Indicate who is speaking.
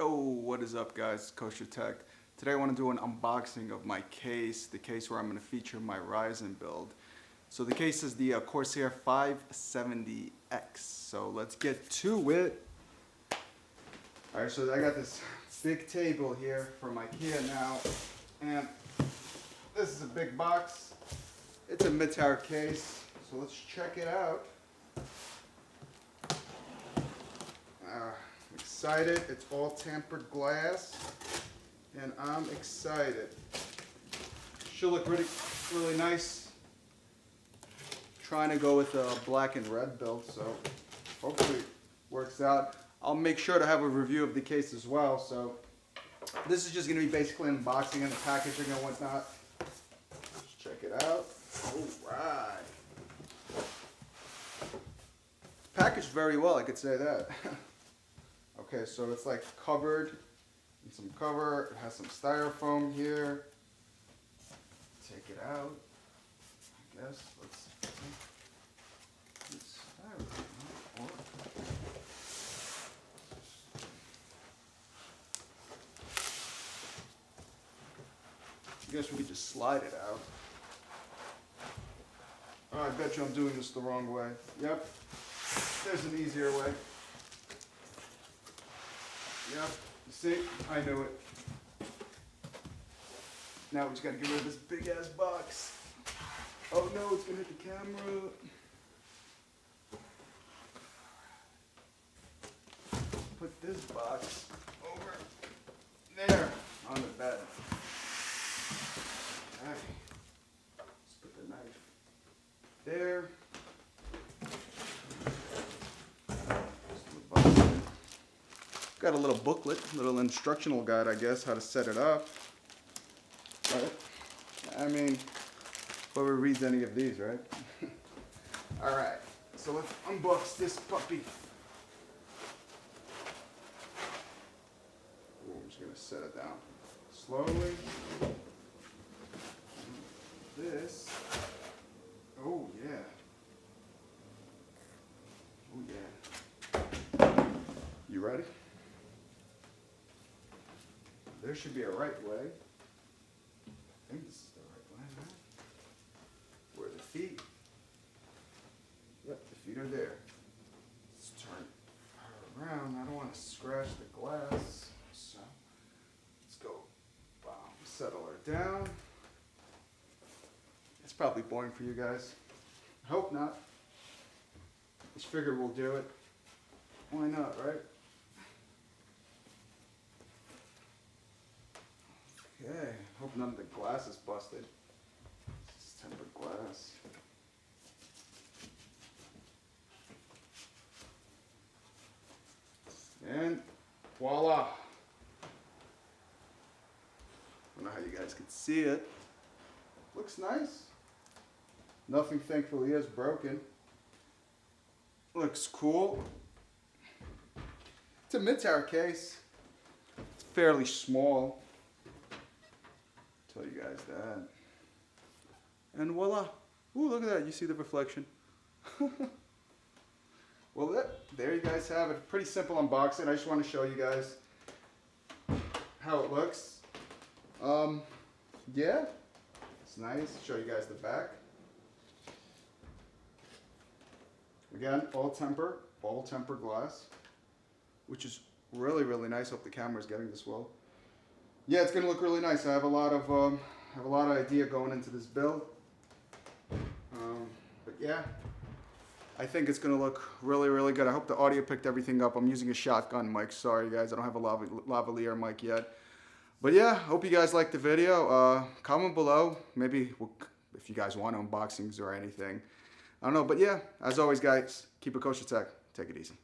Speaker 1: Yo, what is up guys, Kosher Tech. Today I want to do an unboxing of my case, the case where I'm going to feature my Ryzen build. So the case is the Corsair 570X, so let's get to it. Alright, so I got this big table here from IKEA now, and this is a big box. It's a mid-tower case, so let's check it out. I'm excited. It's all tempered glass, and I'm excited. Should look really nice. Trying to go with a black and red build, so hopefully it works out. I'll make sure to have a review of the case as well. So this is just going to be basically unboxing and the packaging and whatnot. Let's check it out. Alright. It's packaged very well, I could say that. Okay, so it's like covered in some cover. It has some styrofoam here. Take it out. I guess. Let's see. It's styrofoam. I guess we could just slide it out. Oh, I bet you I'm doing this the wrong way. Yep. There's an easier way. Yep, you see, I knew it. Now we just gotta get rid of this big ass box. Oh no, it's gonna hit the camera. Put this box over there on the bed. Okay. Let's put the knife there. Got a little booklet, little instructional guide, I guess, how to set it up. Right? I mean, whoever reads any of these, right? Alright, so let's unbox this puppy. Ooh, I'm just going to set it down slowly. This. Oh, yeah. Oh, yeah. You ready? There should be a right way. I think this is the right way, right? Where are the feet? Yep, the feet are there. Let's turn her around. I don't want to scratch the glass. So, let's go. Wow, settle her down. It's probably boring for you guys. I hope not. Just figured we'll do it. Why not, right? Okay, hope none of the glass is busted. It's tempered glass. And voila! I don't know how you guys can see it. Looks nice. Nothing, thankfully, is broken. Looks cool. It's a mid-tower case. It's fairly small. Tell you guys that. And voila. Ooh, look at that. You see the reflection. Well, there you guys have it. Pretty simple unboxing. I just want to show you guys how it looks. Yeah. It's nice. Show you guys the back. Again, all temper glass, which is really nice. Hope the camera is getting this well. Yeah, it's gonna look really nice. I have a lot of idea going into this build. But yeah, I think it's gonna look really good. I hope the audio picked everything up. I'm using a shotgun mic. Sorry guys, I don't have a lavalier mic yet. But yeah, hope you guys liked the video. Comment below, maybe if you guys want unboxings or anything. I don't know, but yeah, as always guys, keep it kosher tech. Take it easy.